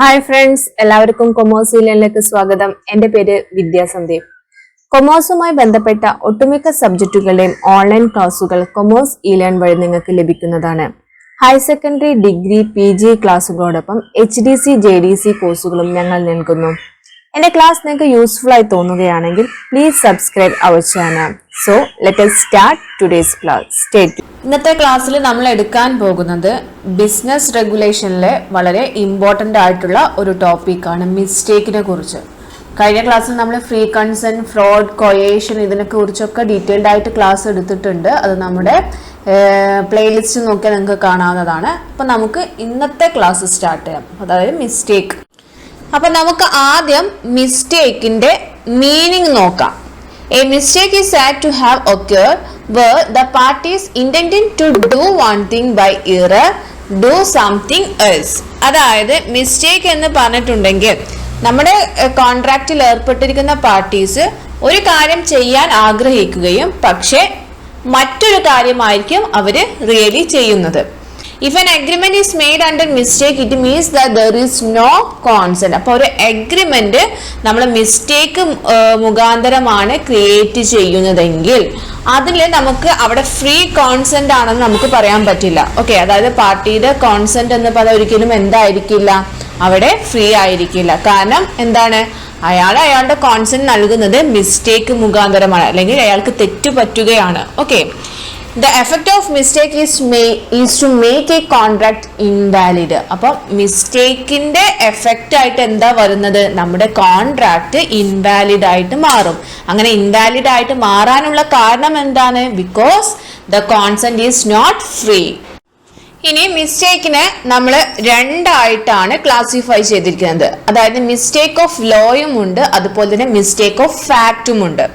Hi friends, എല്ലാവർക്കും commerce ഇലനിലേക്ക് സ്വാഗതം. എൻ്റെ പേര് വിദ്യാ സന്ദീപ്. കൊമേഴ്സുമായി ബന്ധപ്പെട്ട ഒട്ടുമിക്ക സബ്ജക്റ്റുകളുടെയും ഓൺലൈൻ ക്ലാസുകൾ കൊമേഴ്സ് ഇലേൺ വഴി നിങ്ങൾക്ക് ലഭിക്കുന്നതാണ്. Higher secondary, degree, PG ക്ലാസുകളോടൊപ്പം HDC, JDC കോഴ്സുകളും ഞങ്ങൾ നൽകുന്നു. എന്റെ ക്ലാസ് നിങ്ങൾക്ക് യൂസ്ഫുൾ ആയി തോന്നുകയാണെങ്കിൽ please subscribe our channel. So let us start today's class. Stay tuned. ഇന്നത്തെ ക്ലാസ്സിൽ നമ്മൾ എടുക്കാൻ പോകുന്നത് ബിസിനസ് റെഗുലേഷനിലെ വളരെ ഇമ്പോർട്ടൻ്റ് ആയിട്ടുള്ള ഒരു ടോപ്പിക്കാണ് മിസ്റ്റേക്കിനെ കുറിച്ച്. കഴിഞ്ഞ ക്ലാസ്സിൽ നമ്മൾ ഫ്രീ കൺസെന്റ്, ഫ്രോഡ്, കൊയേഷൻ ഇതിനെ കുറിച്ചൊക്കെ ഡീറ്റെയിൽഡ് ആയിട്ട് ക്ലാസ് എടുത്തിട്ടുണ്ട്. അത് നമ്മുടെ പ്ലേലിസ്റ്റ് നോക്കിയാൽ നിങ്ങൾക്ക് കാണാവുന്നതാണ്. അപ്പം നമുക്ക് ഇന്നത്തെ ക്ലാസ് സ്റ്റാർട്ട് ചെയ്യാം, അതായത് മിസ്റ്റേക്ക്. അപ്പൊ നമുക്ക് ആദ്യം മിസ്റ്റേക്കിന്റെ മീനിങ് നോക്കാം. A mistake is said to have occurred where the parties intending to do one thing by error do something else. അതായത് മിസ്റ്റേക്ക് എന്ന് പറഞ്ഞിട്ടുണ്ടെങ്കിൽ നമ്മുടെ കോൺട്രാക്റ്റിൽ ഏർപ്പെട്ടിരിക്കുന്ന പാർട്ടീസ് ഒരു കാര്യം ചെയ്യാൻ ആഗ്രഹിക്കുകയും പക്ഷെ മറ്റൊരു കാര്യമായിരിക്കും അവര് റിയലി ചെയ്യുന്നത്. If an agreement is made under mistake, it means that there is no consent. അപ്പോൾ ഒരു അഗ്രിമെന്റ് നമ്മൾ മിസ്റ്റേക്ക് മുഖാന്തരമാണ് ക്രിയേറ്റ് ചെയ്യുന്നതെങ്കിൽ അതിൽ നമുക്ക് അവിടെ ഫ്രീ കോൺസെന്റ് ആണെന്ന് നമുക്ക് പറയാൻ പറ്റില്ല. ഓക്കെ, അതായത് പാർട്ടിയുടെ കോൺസെന്റ് എന്ന് പറഞ്ഞാൽ ഒരിക്കലും എന്തായിരിക്കില്ല, അവിടെ ഫ്രീ ആയിരിക്കില്ല. കാരണം എന്താണ്, അയാളുടെ കോൺസെന്റ് നൽകുന്നത് മിസ്റ്റേക്ക് മുഖാന്തരമാണ്, അല്ലെങ്കിൽ അയാൾക്ക് തെറ്റു പറ്റുകയാണ്. Okay, the effect of mistake is to make a contract invalid. അപ്പം മിസ്റ്റേക്കിന്റെ എഫക്റ്റ് ആയിട്ട് എന്താ വരുന്നത്, നമ്മുടെ കോൺട്രാക്ട് ഇൻവാലിഡ് ആയിട്ട് മാറും. അങ്ങനെ ഇൻവാലിഡ് ആയിട്ട് മാറാനുള്ള കാരണം എന്താണ്, because the consent is not free. ഇനി മിസ്റ്റേക്കിനെ നമ്മൾ രണ്ടായിട്ടാണ് ക്ലാസിഫൈ ചെയ്തിരിക്കുന്നത്. അതായത് മിസ്റ്റേക്ക് ഓഫ് ലോയും ഉണ്ട്, അതുപോലെ തന്നെ മിസ്റ്റേക്ക് ഓഫ് ഫാക്റ്റും ഉണ്ട്.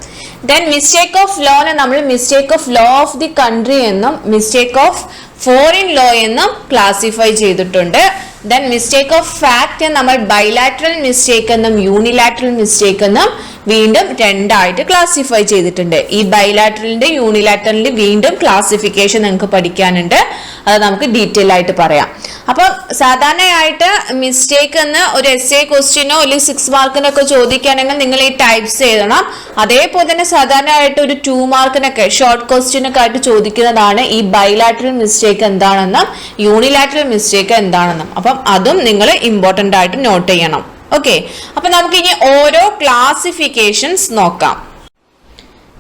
ദെൻ മിസ്റ്റേക്ക് ഓഫ് ലോനെ നമ്മൾ mistake of law of the country എന്നും മിസ്റ്റേക്ക് ഓഫ് ഫോറിൻ ലോ എന്നും ക്ലാസിഫൈ ചെയ്തിട്ടുണ്ട്. ദെൻ മിസ്റ്റേക്ക് ഓഫ് ഫാക്ട് നമ്മൾ ബൈലാറ്ററൽ മിസ്റ്റേക്ക് എന്നും യൂണിലാറ്ററൽ മിസ്റ്റേക്ക് എന്നും വീണ്ടും രണ്ടായിട്ട് ക്ലാസിഫൈ ചെയ്തിട്ടുണ്ട്. ഈ ബൈലാറ്ററലിന്റെ യൂണിലാറ്ററലിന്റെ വീണ്ടും ക്ലാസിഫിക്കേഷൻ നിങ്ങൾക്ക് പഠിക്കാനുണ്ട്, അത് നമുക്ക് ഡീറ്റെയിൽ ആയിട്ട് പറയാം. അപ്പം സാധാരണയായിട്ട് മിസ്റ്റേക്ക് എന്ന് ഒരു essay ക്വസ്റ്റ്യനോ അല്ലെങ്കിൽ 6 മാർക്കിനൊക്കെ ചോദിക്കുകയാണെങ്കിൽ നിങ്ങൾ ഈ ടൈപ്സ് എഴുതണം. അതേപോലെ തന്നെ സാധാരണയായിട്ട് ഒരു 2 മാർക്കിനൊക്കെ ഷോർട്ട് ക്വസ്റ്റ്യനൊക്കെ ആയിട്ട് ചോദിക്കുന്നതാണ് ഈ ബൈലാറ്ററൽ മിസ്റ്റേക്ക് എന്താണെന്നും യൂണിലാറ്ററൽ മിസ്റ്റേക്ക് എന്താണെന്നും. അപ്പം അതും നിങ്ങൾ ഇമ്പോർട്ടൻ്റ് ആയിട്ട് നോട്ട് ചെയ്യണം. ഓക്കെ, അപ്പൊ നമുക്ക് ഇനി ഓരോ ക്ലാസിഫിക്കേഷൻസ് നോക്കാം.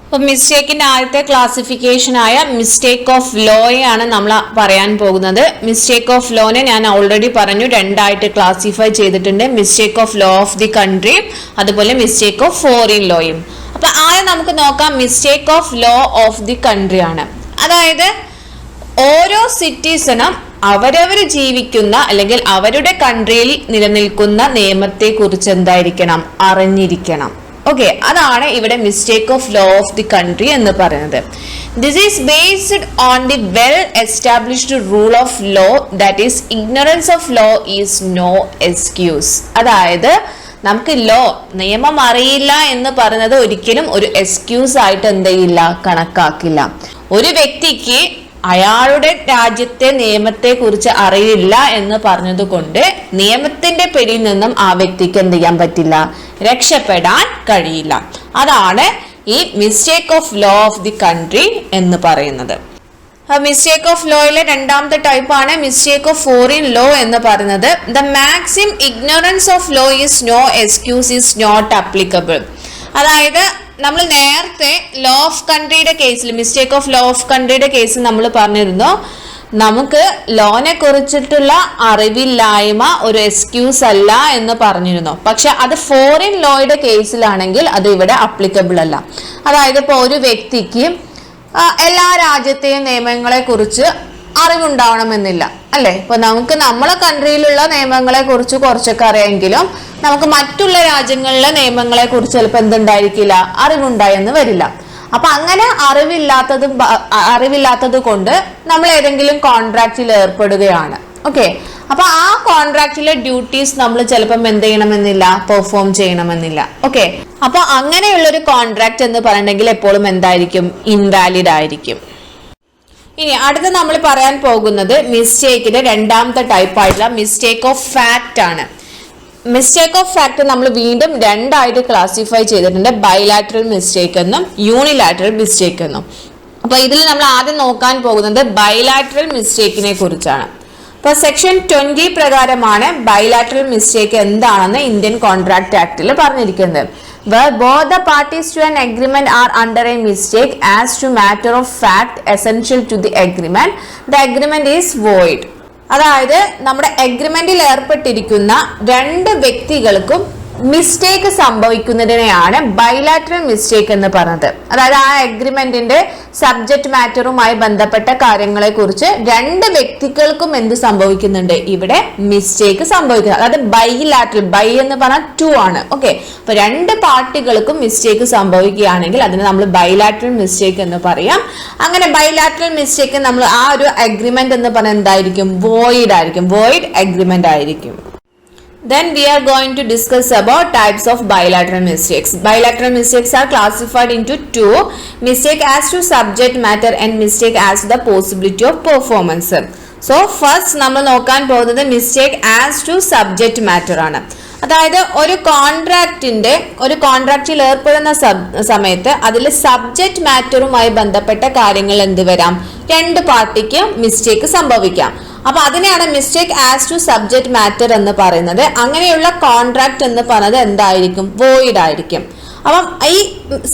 അപ്പൊ മിസ്റ്റേക്കിന്റെ ആദ്യത്തെ ക്ലാസിഫിക്കേഷൻ ആയ മിസ്റ്റേക്ക് ഓഫ് ലോയാണ് നമ്മൾ പറയാൻ പോകുന്നത്. മിസ്റ്റേക്ക് ഓഫ് ലോനെ ഞാൻ ഓൾറെഡി പറഞ്ഞു, രണ്ടായിട്ട് ക്ലാസിഫൈ ചെയ്തിട്ടുണ്ട്. Mistake of law of the country, അതുപോലെ മിസ്റ്റേക്ക് ഓഫ് ഫോറിൻ ലോയും. അപ്പൊ ആദ്യം നമുക്ക് നോക്കാം mistake of law of the country ആണ്. അതായത് ഓരോ സിറ്റിസണും അവരവർ ജീവിക്കുന്ന അല്ലെങ്കിൽ അവരുടെ കൺട്രിയിൽ നിലനിൽക്കുന്ന നിയമത്തെ കുറിച്ച് എന്തായിരിക്കണം, അറിഞ്ഞിരിക്കണം. ഓക്കെ, അതാണ് ഇവിടെ mistake of law of the country എന്ന് പറയുന്നത്. This is based on the well established rule of law, that is ignorance of law is no excuse. അതായത് നമുക്ക് നിയമം അറിയില്ല എന്ന് പറയുന്നത് ഒരിക്കലും ഒരു എക്സ്ക്യൂസ് ആയിട്ട് എന്ത് ചെയ്യില്ല, കണക്കാക്കില്ല. ഒരു വ്യക്തിക്ക് അയാളുടെ രാജ്യത്തെ നിയമത്തെ കുറിച്ച് അറിയില്ല എന്ന് പറഞ്ഞതുകൊണ്ട് നിയമത്തിന്റെ പിടിയിൽ നിന്നും ആ വ്യക്തിക്ക് എന്ത് ചെയ്യാൻ പറ്റില്ല, രക്ഷപ്പെടാൻ കഴിയില്ല. അതാണ് ഈ mistake of law of the country എന്ന് പറയുന്നത്. മിസ്റ്റേക്ക് ഓഫ് ലോയിലെ രണ്ടാമത്തെ ടൈപ്പാണ് മിസ്റ്റേക്ക് ഓഫ് ഫോറിൻ ലോ എന്ന് പറയുന്നത്. The maxim ignorance of law is no excuse is not applicable. അതായത് നമ്മൾ നേരത്തെ ലോ ഓഫ് കൺട്രിയുടെ കേസിൽ, മിസ്റ്റേക്ക് ഓഫ് ലോ ഓഫ് കൺട്രിയുടെ കേസിൽ നമ്മൾ പറഞ്ഞിരുന്നു, നമുക്ക് ലോനെ കുറിച്ചിട്ടുള്ള അറിവില്ലായ്മ ഒരു എക്സ്ക്യൂസ് അല്ല എന്ന് പറഞ്ഞിരുന്നു. പക്ഷെ അത് ഫോറിൻ ലോയുടെ കേസിലാണെങ്കിൽ അത് ഇവിടെ അപ്ലിക്കബിൾ അല്ല. അതായത് ഇപ്പോൾ ഒരു വ്യക്തിക്ക് എല്ലാ രാജ്യത്തെയും നിയമങ്ങളെ കുറിച്ച് അറിവുണ്ടാവണമെന്നില്ല, അല്ലെ? ഇപ്പൊ നമുക്ക് നമ്മളെ കൺട്രിയിലുള്ള നിയമങ്ങളെ കുറിച്ച് കുറച്ചൊക്കെ അറിയാമെങ്കിലും നമുക്ക് മറ്റുള്ള രാജ്യങ്ങളിലെ നിയമങ്ങളെ കുറിച്ച് ചിലപ്പോൾ എന്തുണ്ടായിരിക്കില്ല, അറിവുണ്ടായെന്ന് വരില്ല. അപ്പൊ അങ്ങനെ അറിവില്ലാത്തത് കൊണ്ട് നമ്മൾ ഏതെങ്കിലും കോൺട്രാക്റ്റിൽ ഏർപ്പെടുകയാണ്. ഓക്കെ, അപ്പൊ ആ കോൺട്രാക്റ്റിലെ ഡ്യൂട്ടീസ് നമ്മൾ ചിലപ്പം എന്ത് ചെയ്യണമെന്നില്ല, പെർഫോം ചെയ്യണമെന്നില്ല. ഓക്കെ, അപ്പൊ അങ്ങനെയുള്ള ഒരു കോൺട്രാക്ട് എന്ന് പറയണമെങ്കിൽ എപ്പോഴും എന്തായിരിക്കും, ഇൻവാലിഡ് ആയിരിക്കും. ഇനി അടുത്ത നമ്മൾ പറയാൻ പോകുന്നത് മിസ്റ്റേക്കിന്റെ രണ്ടാമത്തെ ടൈപ്പ് ആയിട്ടുള്ള മിസ്റ്റേക്ക് ഓഫ് ഫാക്റ്റ് ആണ്. മിസ്റ്റേക്ക് ഓഫ് ഫാക്ട് നമ്മൾ വീണ്ടും രണ്ടായിട്ട് ക്ലാസിഫൈ ചെയ്തിട്ടുണ്ട്, ബൈലാറ്ററൽ മിസ്റ്റേക്ക് എന്നും യൂണിലാറ്ററൽ മിസ്റ്റേക്ക് എന്നും. അപ്പൊ ഇതിൽ നമ്മൾ ആദ്യം നോക്കാൻ പോകുന്നത് ബൈലാറ്ററൽ മിസ്റ്റേക്കിനെ കുറിച്ചാണ്. അപ്പൊ സെക്ഷൻ 20 പ്രകാരമാണ് ബൈലാറ്ററൽ മിസ്റ്റേക്ക് എന്താണെന്ന് ഇന്ത്യൻ കോൺട്രാക്ട് ആക്ടിൽ പറഞ്ഞിരിക്കുന്നത്. Where both the parties to an agreement are under a mistake as to matter of fact essential to the agreement is void. അതായത് നമ്മുടെ എഗ്രിമെന്റിൽ ഏർപ്പെട്ടിരിക്കുന്ന രണ്ട് വ്യക്തികൾക്കും മിസ്റ്റേക്ക് സംഭവിക്കുന്നതിനെയാണ് ബൈലാറ്ററൽ മിസ്റ്റേക്ക് എന്ന് പറയുന്നത്. അതായത് ആ എഗ്രിമെന്റിന്റെ സബ്ജക്ട് മാറ്ററുമായി ബന്ധപ്പെട്ട കാര്യങ്ങളെ കുറിച്ച് രണ്ട് വ്യക്തികൾക്കും എന്ത് സംഭവിക്കുന്നുണ്ട്, ഇവിടെ മിസ്റ്റേക്ക് സംഭവിക്കുന്നത്. അതായത് ബൈലാറ്ററൽ, ബൈ എന്ന് പറഞ്ഞാൽ ടു ആണ്. ഓക്കെ, അപ്പൊ രണ്ട് പാർട്ടികൾക്കും മിസ്റ്റേക്ക് സംഭവിക്കുകയാണെങ്കിൽ അതിന് നമ്മൾ ബൈലാറ്ററൽ മിസ്റ്റേക്ക് എന്ന് പറയാം. അങ്ങനെ ബൈലാറ്ററൽ മിസ്റ്റേക്ക് നമ്മൾ ആ ഒരു അഗ്രിമെന്റ് എന്ന് പറഞ്ഞാൽ എന്തായിരിക്കും, വോയിഡ് ആയിരിക്കും, വോയിഡ് അഗ്രിമെന്റ് ആയിരിക്കും. Then we are going to discuss about types of bilateral mistakes. Bilateral mistakes are classified into two: mistake as to subject matter and mistake as to the possibility of performance. So first നമ്മൾ നോക്കാൻ പോകുന്നത് mistake as to subject matter ആണ്. അതായത് ഒരു കോൺട്രാക്റ്റിൽ ഏർപ്പെടുന്ന സമയത്ത് അതിൽ subject മാറ്ററുമായി ബന്ധപ്പെട്ട കാര്യങ്ങൾ എന്ത് വരാം, രണ്ട് പാർട്ടിക്ക് മിസ്റ്റേക്ക് സംഭവിക്കാം. അപ്പൊ അതിനെയാണ് mistake as to subject matter എന്ന് പറയുന്നത്. അങ്ങനെയുള്ള കോൺട്രാക്ട് എന്ന് പറയുന്നത് എന്തായിരിക്കും, വോയിഡ് ആയിരിക്കും. അപ്പം ഈ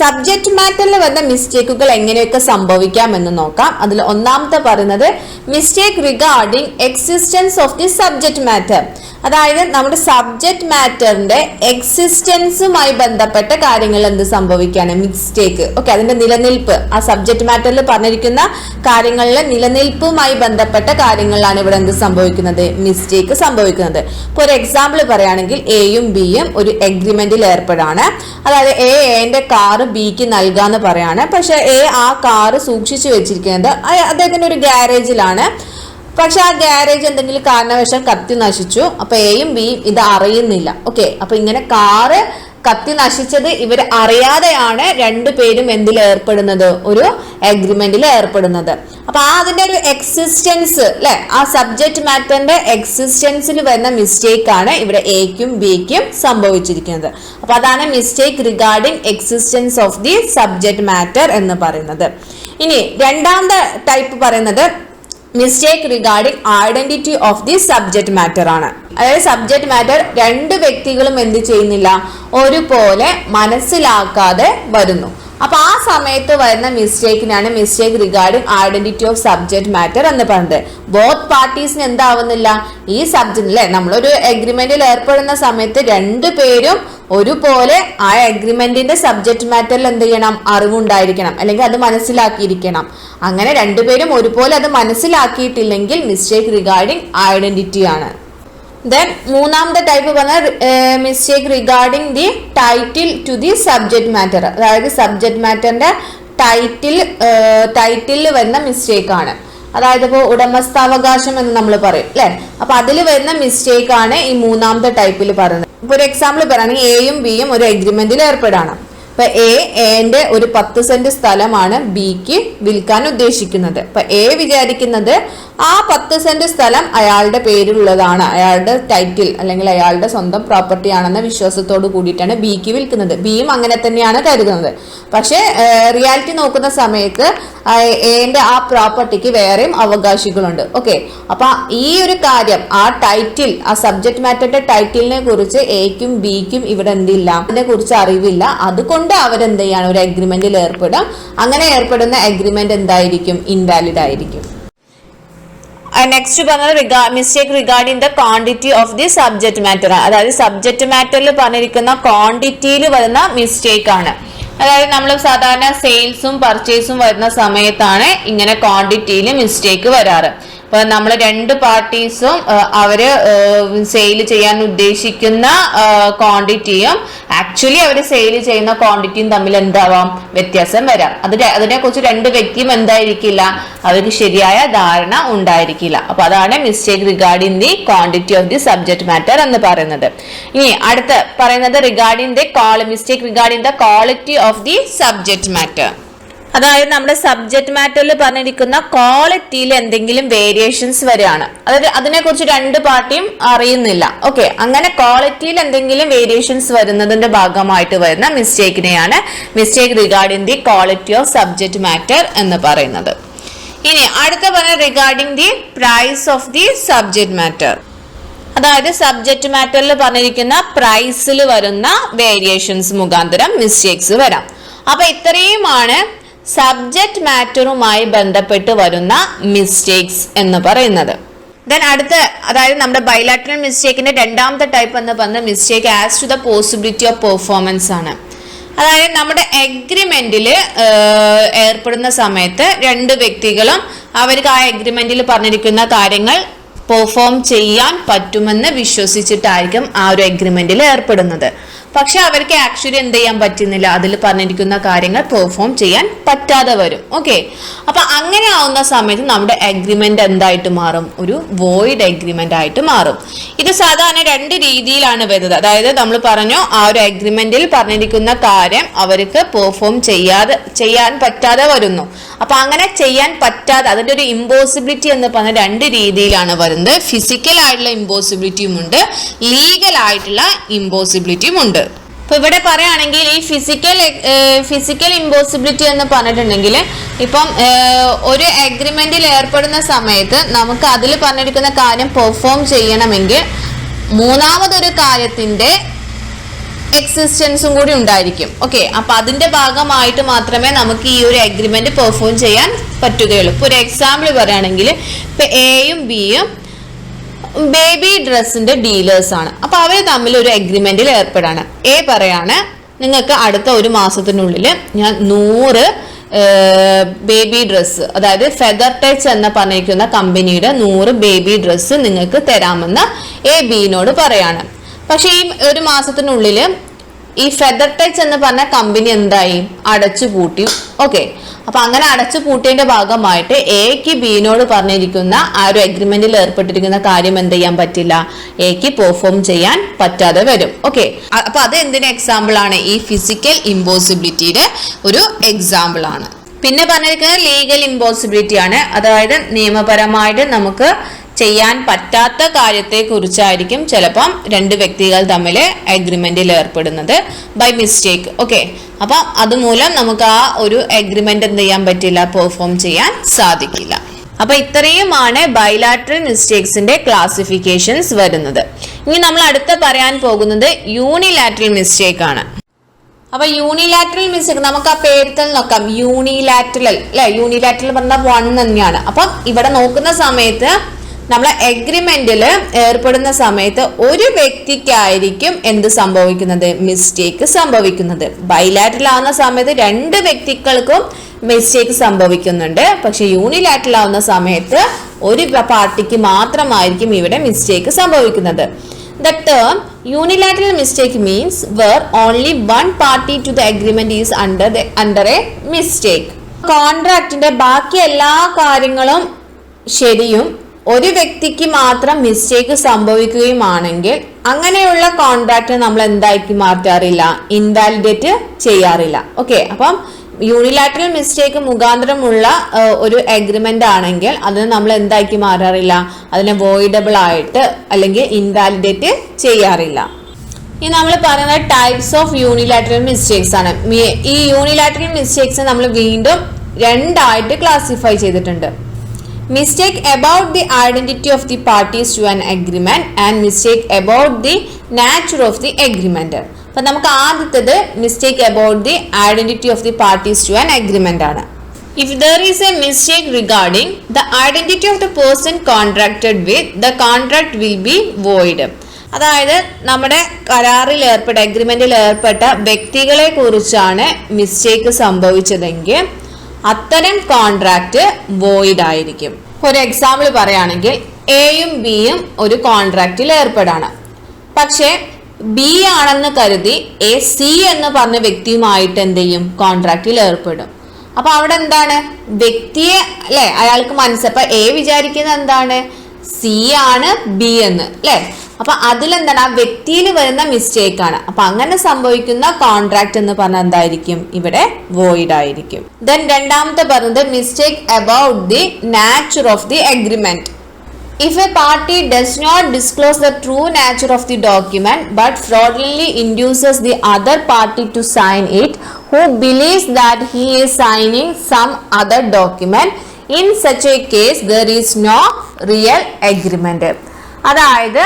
സബ്ജക്ട് മാറ്ററിൽ വരുന്ന മിസ്റ്റേക്കുകൾ എങ്ങനെയൊക്കെ സംഭവിക്കാം എന്ന് നോക്കാം. അതിൽ ഒന്നാമത്തെ പറയുന്നത് mistake regarding existence of the subject matter. അതായത് നമ്മുടെ സബ്ജക്ട് മാറ്ററിന്റെ എക്സിസ്റ്റൻസുമായി ബന്ധപ്പെട്ട കാര്യങ്ങൾ എന്ത് സംഭവിക്കാണ്, മിസ്റ്റേക്ക്. ഓക്കെ, അതിന്റെ നിലനിൽപ്പ്, ആ സബ്ജക്ട് മാറ്ററിൽ പറഞ്ഞിരിക്കുന്ന കാര്യങ്ങളിലെ നിലനിൽപ്പുമായി ബന്ധപ്പെട്ട കാര്യങ്ങളിലാണ് ഇവിടെ എന്ത് സംഭവിക്കുന്നത്, മിസ്റ്റേക്ക് സംഭവിക്കുന്നത്. ഇപ്പൊ ഒരു എക്സാമ്പിൾ പറയുകയാണെങ്കിൽ എയും ബിയും ഒരു എഗ്രിമെന്റിൽ ഏർപ്പെടാണ്. അതായത് എന്റെ കാറ് ബിക്ക് നൽകാന്ന് പറയാണ്. പക്ഷെ ആ കാറ് സൂക്ഷിച്ചു വെച്ചിരിക്കുന്നത് അദ്ദേഹത്തിന്റെ ഒരു ഗ്യാരേജിലാണ്. പക്ഷെ ആ ഗ്യാരേജ് എന്തെങ്കിലും കാരണവശാൽ കത്തി നശിച്ചു. അപ്പൊ എയും ബിയും ഇത് അറിയുന്നില്ല. ഓക്കെ, അപ്പൊ ഇങ്ങനെ കാറ് കത്തി നശിച്ചത് ഇവർ അറിയാതെയാണ് രണ്ടുപേരും എന്തിൽ ഏർപ്പെടുന്നത്, ഒരു അഗ്രിമെന്റിൽ ഏർപ്പെടുന്നത്. അപ്പൊ അതിന്റെ ഒരു എക്സിസ്റ്റൻസ് അല്ലെ, ആ സബ്ജക്ട് മാറ്ററിന്റെ എക്സിസ്റ്റൻസിൽ വരുന്ന മിസ്റ്റേക്ക് ആണ് ഇവിടെ എക്കും ബിക്കും സംഭവിച്ചിരിക്കുന്നത്. അപ്പൊ അതാണ് mistake regarding existence of the subject matter എന്ന് പറയുന്നത്. ഇനി രണ്ടാമത്തെ ടൈപ്പ് പറയുന്നത് mistake regarding identity of the subject matter ആണ്. അതായത് സബ്ജക്ട് മാറ്റർ രണ്ട് വ്യക്തികളും എന്ത് ചെയ്യുന്നില്ല, ഒരുപോലെ മനസ്സിലാക്കാതെ വരുന്നു. അപ്പൊ ആ സമയത്ത് വരുന്ന മിസ്റ്റേക്കിനാണ് mistake regarding identity of subject matter എന്ന് പറയുന്നത്. ബോത്ത് പാർട്ടീസിന് എന്താവുന്നില്ല, ഈ സബ്ജക്ട് അല്ലെ, നമ്മളൊരു അഗ്രിമെന്റിൽ ഏർപ്പെടുന്ന സമയത്ത് രണ്ടുപേരും ഒരുപോലെ ആ അഗ്രിമെന്റിന്റെ സബ്ജക്ട് മാറ്ററിൽ എന്ത് ചെയ്യണം, അറിവുണ്ടായിരിക്കണം, അല്ലെങ്കിൽ അത് മനസ്സിലാക്കിയിരിക്കണം. അങ്ങനെ രണ്ടുപേരും ഒരുപോലെ അത് മനസ്സിലാക്കിയിട്ടില്ലെങ്കിൽ മിസ്റ്റേക്ക് റിഗാർഡിംഗ് ഐഡന്റിറ്റി ആണ്. ദെൻ മൂന്നാമത്തെ ടൈപ്പ് പറഞ്ഞാൽ mistake regarding the title to the subject matter. അതായത് സബ്ജക്ട് മാറ്ററിന്റെ ടൈറ്റിൽ വരുന്ന മിസ്റ്റേക്ക് ആണ്. അതായത് ഇപ്പോൾ ഉടമസ്ഥാവകാശം എന്ന് നമ്മൾ പറയും അല്ലെ, അപ്പൊ അതിൽ വരുന്ന മിസ്റ്റേക്ക് ആണ് ഈ മൂന്നാമത്തെ ടൈപ്പിൽ പറയുന്നത്. ഇപ്പൊ ഒരു എക്സാമ്പിൾ പറയുകയാണെങ്കിൽ എയും ബിയും ഒരു അഗ്രിമെന്റിൽ ഏർപ്പെടാണ്. ഇപ്പൊ എന്റെ ഒരു 10 സെന്റ് സ്ഥലമാണ് ബിക്ക് വിൽക്കാൻ ഉദ്ദേശിക്കുന്നത്. അപ്പൊ എ വിചാരിക്കുന്നത് ആ 10 സെന്റ് സ്ഥലം അയാളുടെ പേരിലുള്ളതാണ്, അയാളുടെ ടൈറ്റിൽ അല്ലെങ്കിൽ അയാളുടെ സ്വന്തം പ്രോപ്പർട്ടി ആണെന്ന വിശ്വാസത്തോട് കൂടിയിട്ടാണ് ബിക്ക് വിൽക്കുന്നത്. ബിയും അങ്ങനെ തന്നെയാണ് കരുതുന്നത്. പക്ഷെ റിയാലിറ്റി നോക്കുന്ന സമയത്ത് എന്റെ ആ പ്രോപ്പർട്ടിക്ക് വേറെയും അവകാശികളുണ്ട്. ഓക്കെ, അപ്പൊ ഈ ഒരു കാര്യം, ആ ടൈറ്റിൽ, ആ സബ്ജക്ട് മാറ്ററിന്റെ ടൈറ്റിലിനെ കുറിച്ച് എക്കും ബിക്കും ഇവിടെ എന്തില്ല, അതിനെ കുറിച്ച് അറിവില്ല. അതുകൊണ്ട് അവരെന്ത് ചെയ്യാണ്, ഒരു അഗ്രിമെന്റിൽ ഏർപ്പെടും. അങ്ങനെ ഏർപ്പെടുന്ന അഗ്രിമെന്റ് എന്തായിരിക്കും, ഇൻവാലിഡ് ആയിരിക്കും. നെക്സ്റ്റ് പറഞ്ഞത് mistake regarding the quantity of the subject matter. അതായത് സബ്ജക്ട് മാറ്ററിൽ പറഞ്ഞിരിക്കുന്ന ക്വാണ്ടിറ്റിയിൽ വരുന്ന മിസ്റ്റേക്ക് ആണ്. അതായത് നമ്മൾ സാധാരണ സെയിൽസും പർച്ചേസും വരുന്ന സമയത്താണ് ഇങ്ങനെ ക്വാണ്ടിറ്റിയിൽ മിസ്റ്റേക്ക് വരാറ്. ഇപ്പൊ നമ്മൾ രണ്ട് പാർട്ടീസും അവര് സെയിൽ ചെയ്യാൻ ഉദ്ദേശിക്കുന്ന ക്വാണ്ടിറ്റിയും ആക്ച്വലി അവർ സെയിൽ ചെയ്യുന്ന ക്വാണ്ടിറ്റിയും തമ്മിൽ എന്താവാം, വ്യത്യാസം വരാം. അതിനെ കുറിച്ച് രണ്ട് വ്യക്തിയും എന്തായിരിക്കില്ല, അവർക്ക് ശരിയായ ധാരണ ഉണ്ടായിരിക്കില്ല. അപ്പൊ അതാണ് mistake regarding the quantity of the subject matter എന്ന് പറയുന്നത്. ഇനി അടുത്ത പറയുന്നത് regarding the mistake regarding the quality of the subject matter. അതായത് നമ്മുടെ സബ്ജക്ട് മാറ്ററിൽ പറഞ്ഞിരിക്കുന്ന ക്വാളിറ്റിയിൽ എന്തെങ്കിലും വേരിയേഷൻസ് വരികയാണ്, അതായത് അതിനെക്കുറിച്ച് രണ്ട് പാർട്ടിയും അറിയുന്നില്ല. ഓക്കെ, അങ്ങനെ ക്വാളിറ്റിയിൽ എന്തെങ്കിലും വേരിയേഷൻസ് വരുന്നതിന്റെ ഭാഗമായിട്ട് വരുന്ന മിസ്റ്റേക്കിനെയാണ് mistake regarding the quality of subject matter എന്ന് പറയുന്നത്. ഇനി അടുത്ത പറഞ്ഞ regarding the price of the subject matter, അതായത് സബ്ജക്ട് മാറ്ററിൽ പറഞ്ഞിരിക്കുന്ന പ്രൈസിൽ വരുന്ന വേരിയേഷൻസ് മുഖാന്തരം മിസ്റ്റേക്സ് വരാം. അപ്പൊ ഇത്രയുമാണ് സബ്ജക്ട് മാറ്ററുമായി ബന്ധപ്പെട്ട് വരുന്ന മിസ്റ്റേക്സ് എന്ന് പറയുന്നത്. ദെൻ അടുത്ത, അതായത് നമ്മുടെ ബൈലാറ്ററൽ മിസ്റ്റേക്കിന്റെ രണ്ടാമത്തെ ടൈപ്പ് എന്ന് പറഞ്ഞ mistake as to the possibility of performance ആണ്. അതായത് നമ്മുടെ എഗ്രിമെന്റിൽ ഏർപ്പെടുന്ന സമയത്ത് രണ്ട് വ്യക്തികളും അവർക്ക് ആ എഗ്രിമെന്റിൽ പറഞ്ഞിരിക്കുന്ന കാര്യങ്ങൾ പെർഫോം ചെയ്യാൻ പറ്റുമെന്ന് വിശ്വസിച്ചിട്ടായിരിക്കും ആ ഒരു എഗ്രിമെന്റിൽ ഏർപ്പെടുന്നത്. പക്ഷെ അവർക്ക് ആക്ച്വലി എന്ത് ചെയ്യാൻ പറ്റുന്നില്ല, അതിൽ പറഞ്ഞിരിക്കുന്ന കാര്യങ്ങൾ പെർഫോം ചെയ്യാൻ പറ്റാതെ വരും. ഓക്കെ, അപ്പൊ അങ്ങനെ ആവുന്ന സമയത്ത് നമ്മുടെ എഗ്രിമെന്റ് എന്തായിട്ട് മാറും? ഒരു വോയിഡ് എഗ്രിമെന്റ് ആയിട്ട് മാറും. ഇത് സാധാരണ രണ്ട് രീതിയിലാണ് വരുന്നത്. അതായത് നമ്മൾ പറഞ്ഞു, ആ ഒരു എഗ്രിമെന്റിൽ പറഞ്ഞിരിക്കുന്ന കാര്യം അവർക്ക് പെർഫോം ചെയ്യാൻ പറ്റാതെ വരുന്നു. അപ്പൊ അങ്ങനെ ചെയ്യാൻ പറ്റാതെ, അതിന്റെ ഒരു ഇമ്പോസിബിലിറ്റി എന്ന് പറഞ്ഞ രണ്ട് രീതിയിലാണ് വരുന്നത്. ഫിസിക്കൽ ആയിട്ടുള്ള ഇമ്പോസിബിലിറ്റിയും ഉണ്ട്, ലീഗൽ ആയിട്ടുള്ള ഇമ്പോസിബിലിറ്റിയും ഉണ്ട്. ഇപ്പൊ ഇവിടെ പറയുകയാണെങ്കിൽ ഈ ഫിസിക്കൽ ഇമ്പോസിബിലിറ്റി എന്ന് പറഞ്ഞിട്ടുണ്ടെങ്കിൽ, ഇപ്പം ഒരു എഗ്രിമെന്റിൽ ഏർപ്പെടുന്ന സമയത്ത് നമുക്ക് അതിൽ പറഞ്ഞിരിക്കുന്ന കാര്യം പെർഫോം ചെയ്യണമെങ്കിൽ മൂന്നാമതൊരു കാര്യത്തിന്റെ എക്സിസ്റ്റൻസും കൂടി ഉണ്ടായിരിക്കും. ഓക്കെ, അപ്പൊ അതിന്റെ ഭാഗമായിട്ട് മാത്രമേ നമുക്ക് ഈ ഒരു എഗ്രിമെന്റ് പെർഫോം ചെയ്യാൻ പറ്റുകയുള്ളൂ. ഇപ്പൊ ഒരു എക്സാമ്പിൾ പറയുകയാണെങ്കിൽ, ഇപ്പൊ എയും ബിയും ബേബി ഡ്രസ്സിന്റെ ഡീലേഴ്സ് ആണ്. അപ്പൊ അവര് തമ്മിൽ ഒരു എഗ്രിമെന്റിൽ ഏർപ്പെടാണ്. എ പറയാണ്, നിങ്ങൾക്ക് അടുത്ത ഒരു മാസത്തിനുള്ളിൽ ഞാൻ 100 ബേബി ഡ്രസ്സ്, അതായത് ഫെദർ ടച്ച് എന്ന് പറഞ്ഞിരിക്കുന്ന കമ്പനിയുടെ 100 ബേബി ഡ്രസ്സ് നിങ്ങൾക്ക് തരാമെന്ന് എ ബിനോട് പറയാണ്. പക്ഷെ ഈ ഒരു മാസത്തിനുള്ളിൽ ഈ ഫെദർ ടച്ച് എന്ന് പറഞ്ഞ കമ്പനി എന്തായി? അടച്ചു പൂട്ടി. ഓക്കെ, അപ്പൊ അങ്ങനെ അടച്ചു പൂട്ടിയതിന്റെ ഭാഗമായിട്ട് എക്ക് ബിനോട് പറഞ്ഞിരിക്കുന്ന ആ ഒരു എഗ്രിമെന്റിൽ ഏർപ്പെട്ടിരിക്കുന്ന കാര്യം എന്ത് ചെയ്യാൻ പറ്റില്ല? എക്ക് പെർഫോം ചെയ്യാൻ പറ്റാതെ വരും. ഓക്കെ, അപ്പൊ അത് എന്തിന് എക്സാമ്പിൾ ആണ്? ഈ ഫിസിക്കൽ ഇമ്പോസിബിലിറ്റിയുടെ ഒരു എക്സാമ്പിൾ ആണ്. പിന്നെ പറഞ്ഞിരിക്കുന്നത് ലീഗൽ ഇമ്പോസിബിലിറ്റി ആണ്. അതായത് നിയമപരമായിട്ട് നമുക്ക് ചെയ്യാൻ പറ്റാത്ത കാര്യത്തെ കുറിച്ചായിരിക്കും ചിലപ്പം രണ്ട് വ്യക്തികൾ തമ്മിൽ അഗ്രിമെന്റിൽ ഏർപ്പെടുന്നത് ബൈ മിസ്റ്റേക്ക്. ഓക്കെ, അപ്പൊ അതുമൂലം നമുക്ക് ആ ഒരു അഗ്രിമെന്റ് എന്ത് ചെയ്യാൻ പറ്റില്ല? പെർഫോം ചെയ്യാൻ സാധിക്കില്ല. അപ്പൊ ഇത്രയുമാണ് ബൈലാറ്ററൽ മിസ്റ്റേക്സിന്റെ ക്ലാസിഫിക്കേഷൻസ് വരുന്നത്. ഇനി നമ്മൾ അടുത്ത പറയാൻ പോകുന്നത് യൂണിലാറ്ററൽ മിസ്റ്റേക്ക് ആണ്. അപ്പൊ യൂണിലാറ്ററൽ മിസ്റ്റേക്ക് നമുക്ക് ആ പേരിൽ നോക്കാം. യൂണിലാറ്ററൽ അല്ലെ, യൂണിലാറ്ററൽ പറഞ്ഞാൽ 1 തന്നെയാണ്. അപ്പം ഇവിടെ നോക്കുന്ന സമയത്ത് നമ്മൾ എഗ്രിമെന്റിൽ ഏർപ്പെടുന്ന സമയത്ത് ഒരു വ്യക്തിക്കായിരിക്കും എന്ത് സംഭവിക്കുന്നത്? മിസ്റ്റേക്ക് സംഭവിക്കുന്നത്. ബൈലാറ്ററൽ ആവുന്ന സമയത്ത് രണ്ട് വ്യക്തികൾക്കും മിസ്റ്റേക്ക് സംഭവിക്കുന്നുണ്ട്. പക്ഷെ യൂണിലാറ്ററൽ ആവുന്ന സമയത്ത് ഒരു പാർട്ടിക്ക് മാത്രമായിരിക്കും ഇവിടെ മിസ്റ്റേക്ക് സംഭവിക്കുന്നത്. The term unilateral mistake means where only one party to the agreement is under a mistake. കോൺട്രാക്റ്റിന്റെ ബാക്കി എല്ലാ കാര്യങ്ങളും ശരിയും ഒരു വ്യക്തിക്ക് മാത്രം മിസ്റ്റേക്ക് സംഭവിക്കുകയുമാണെങ്കിൽ അങ്ങനെയുള്ള കോൺട്രാക്ട് നമ്മൾ എന്താക്കി മാറ്റാറില്ല? ഇൻവാലിഡേറ്റ് ചെയ്യാറില്ല. ഓക്കെ, അപ്പം യൂണിലാറ്ററൽ മിസ്റ്റേക്ക് മുഖാന്തരമുള്ള ഒരു അഗ്രിമെന്റ് ആണെങ്കിൽ അതിന് നമ്മൾ എന്താക്കി മാറാറില്ല? അതിനെ വോയിഡബിൾ ആയിട്ട് അല്ലെങ്കിൽ ഇൻവാലിഡേറ്റ് ചെയ്യാറില്ല. ഇനി നമ്മൾ പറയുന്നത് ടൈപ്സ് ഓഫ് യൂണിലാറ്ററൽ മിസ്റ്റേക്സ് ആണ്. ഈ യൂണിലാറ്ററൽ മിസ്റ്റേക്സ് നമ്മൾ വീണ്ടും രണ്ടായിട്ട് ക്ലാസിഫൈ ചെയ്തിട്ടുണ്ട്. Mistake about the identity of the parties to an agreement and mistake about the nature of the agreement. അപ്പൊ നമുക്ക് ആദ്യത്തേത് mistake about the identity of the parties to an agreement ആണ്. If there is a mistake regarding the identity of the person contracted with, the contract will be void. അതായത് നമ്മുടെ കരാറിൽ അഗ്രിമെന്റിൽ ഏർപ്പെട്ട വ്യക്തികളെ കുറിച്ചാണ് mistake സംഭവിച്ചതെങ്കിൽ അത്തരം കോൺട്രാക്ട് വോയിഡ് ആയിരിക്കും. ഒരു example പറയുകയാണെങ്കിൽ, എയും ബിയും ഒരു കോൺട്രാക്റ്റിൽ ഏർപ്പെടാണ്. പക്ഷെ ബി ആണെന്ന് കരുതി എ സി എന്ന് പറഞ്ഞ വ്യക്തിയുമായിട്ട് എന്ത് ചെയ്യും? കോൺട്രാക്റ്റിൽ ഏർപ്പെടും. അപ്പൊ അവിടെ എന്താണ്? വ്യക്തിയെ അല്ലെ അയാൾക്ക് മനസ്സിലപ്പോ എ വിചാരിക്കുന്നത് എന്താണ്? സി ആണ് ബി എന്ന് അല്ലെ. അപ്പൊ അതിലെന്താണ്, ആ വ്യക്തിയിൽ വരുന്ന മിസ്റ്റേക്ക് ആണ്. അപ്പൊ അങ്ങനെ സംഭവിക്കുന്ന കോൺട്രാക്ട് എന്ന് പറഞ്ഞാൽ എന്തായിരിക്കും, ഇവിടെ വോയിഡ് ആയിരിക്കും. ദെൻ രണ്ടാമത്തെ പറഞ്ഞത് mistake about the nature of the agreement. If a party does not disclose the true nature of the document but fraudulently induces the other party to sign it, who believes that he is signing some other document, in such a case there is no real agreement. അതായത്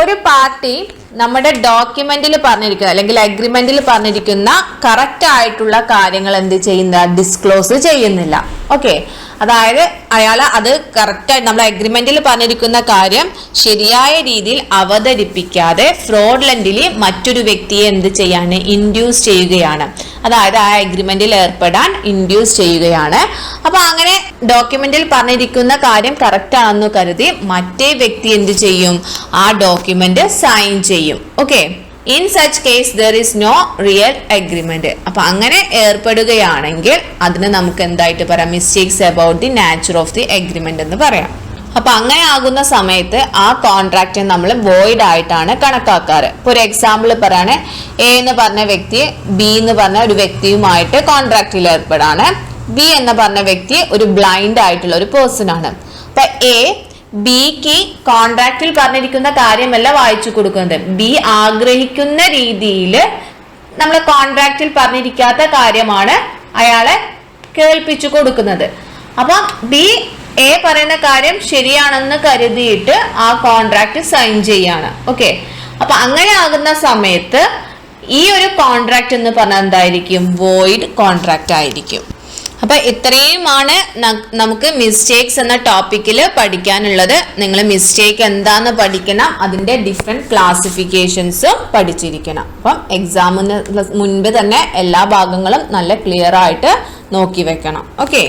ഒരു party നമ്മുടെ ഡോക്യുമെന്റിൽ പറഞ്ഞിരിക്കുന്ന അല്ലെങ്കിൽ അഗ്രിമെന്റിൽ പറഞ്ഞിരിക്കുന്ന correct ആയിട്ടുള്ള കാര്യങ്ങൾ എന്ത് ചെയ്യുന്നില്ല, ഡിസ്ക്ലോസ് ചെയ്യുന്നില്ല. ഓക്കെ, അതായത് അയാൾ അത് കറക്റ്റായിട്ട് നമ്മുടെ അഗ്രിമെന്റിൽ പറഞ്ഞിരിക്കുന്ന കാര്യം ശരിയായ രീതിയിൽ അവതരിപ്പിക്കാതെ ഫ്രോഡ്ലന്റിലി മറ്റൊരു വ്യക്തിയെ എന്ത് ചെയ്യാണ്, ഇൻഡ്യൂസ് ചെയ്യുകയാണ്. അതായത് ആ അഗ്രിമെന്റിൽ ഏർപ്പെടാൻ ഇൻഡ്യൂസ് ചെയ്യുകയാണ്. അപ്പൊ അങ്ങനെ ഡോക്യുമെന്റിൽ പറഞ്ഞിരിക്കുന്ന കാര്യം കറക്റ്റ് ആണെന്ന് കരുതി മറ്റേ വ്യക്തി എന്ത് ചെയ്യും, ആ ഡോക്യുമെന്റ് സൈൻ ചെയ്യും. Okay, in such case there is no real agreement. അപ്പൊ അങ്ങനെ ഏർപ്പെടുകയാണെങ്കിൽ അതിന് നമുക്ക് എന്തായിട്ട് പറയാം, mistakes about the nature of the agreement എന്ന് പറയാം. അപ്പൊ അങ്ങനെ ആകുന്ന സമയത്ത് ആ കോൺട്രാക്റ്റ് നമ്മൾ വോയിഡ് ആയിട്ടാണ് കണക്കാക്കാറ്. ഇപ്പൊ ഒരു എക്സാമ്പിൾ പറയാണ്, എ എന്ന് പറഞ്ഞ വ്യക്തി ബി എന്ന് പറഞ്ഞ ഒരു വ്യക്തിയുമായിട്ട് കോൺട്രാക്റ്റിൽ ഏർപ്പെടാണ്. ബി എന്ന് പറഞ്ഞ വ്യക്തി ഒരു ബ്ലൈൻഡ് ആയിട്ടുള്ള ഒരു പേഴ്സൺ ആണ്. അപ്പൊ എ ബിക്ക് കോൺട്രാക്റ്റിൽ പറഞ്ഞിരിക്കുന്ന കാര്യമല്ല വായിച്ചു കൊടുക്കുന്നത്, ബി ആഗ്രഹിക്കുന്ന രീതിയിൽ നമ്മൾ കോൺട്രാക്റ്റിൽ പറഞ്ഞിരിക്കാത്ത കാര്യമാണ് അയാളെ കേൾപ്പിച്ചു കൊടുക്കുന്നത്. അപ്പൊ ബി എ പറയുന്ന കാര്യം ശരിയാണെന്ന് കരുതിയിട്ട് ആ കോൺട്രാക്ട് സൈൻ ചെയ്യാണ്. ഓക്കെ, അപ്പൊ അങ്ങനെ ആകുന്ന സമയത്ത് ഈ ഒരു കോൺട്രാക്ട് എന്ന് പറഞ്ഞാൽ എന്തായിരിക്കും, വോയിഡ് കോൺട്രാക്ട് ആയിരിക്കും. അപ്പൊ ഇത്രയുമാണ് നമുക്ക് മിസ്റ്റേക്സ് എന്ന ടോപ്പിക്കിൽ പഠിക്കാനുള്ളത്. നിങ്ങൾ മിസ്റ്റേക്ക് എന്താന്ന് പഠിക്കണം, അതിന്റെ ഡിഫറെന്റ് ക്ലാസിഫിക്കേഷൻസും പഠിച്ചിരിക്കണം. അപ്പം എക്സാമിന് മുൻപ് തന്നെ എല്ലാ ഭാഗങ്ങളും നല്ല ക്ലിയർ ആയിട്ട് നോക്കി വെക്കണം. ഓക്കെ,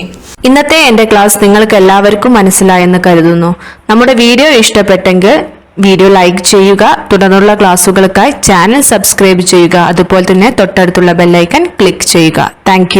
ഇന്നത്തെ എന്റെ ക്ലാസ് നിങ്ങൾക്ക് എല്ലാവർക്കും മനസ്സിലായെന്ന് കരുതുന്നു. നമ്മുടെ വീഡിയോ ഇഷ്ടപ്പെട്ടെങ്കിൽ വീഡിയോ ലൈക്ക് ചെയ്യുക. തുടർന്നുള്ള ക്ലാസ്സുകൾക്കായി ചാനൽ സബ്സ്ക്രൈബ് ചെയ്യുക. അതുപോലെ തന്നെ തൊട്ടടുത്തുള്ള ബെല്ലൈക്കൺ ക്ലിക്ക് ചെയ്യുക. താങ്ക്